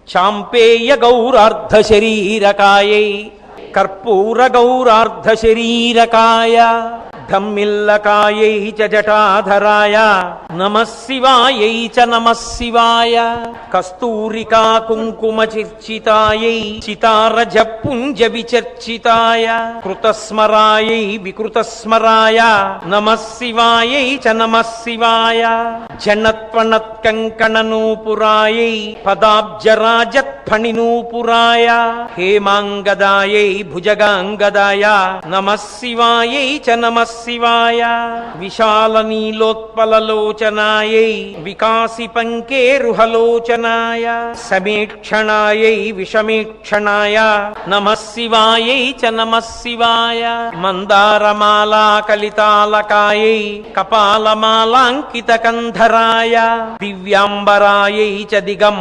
చాంపేయ గౌరార్ధ శరీరకాయై కర్పూర గౌరార్ధ శరీరకాయ ధమ్మిల్లకాయై చ జటాధరాయ నమః శివాయై చ నమః శివాయ కస్తూరికా కుంకుమ చర్చితాయై చితారజ పుంజ విచర్చితాయ కృతస్మరాయై వికృతస్మరాయ నమః శివాయై చ నమః శివాయ జనత్వనత్కంకణనూపురాయై పదాబ్జరాజత్ఫణినూపురాయ హేమాంగదాయై భుజగాంగదాయ నమః శివాయై చ నమః శివాయ విశాల నీలోత్పలలోచనాయై వికాసి పంకేరుహలోచనాయ సమీక్షణాయై విషమీక్షణాయ నమః శివాయై చ నమః శివాయ మందారమాలా కలితాలకాయై కపాలమాలాంకిత కంధరాయ దివ్యాంబరాయై చ దిగం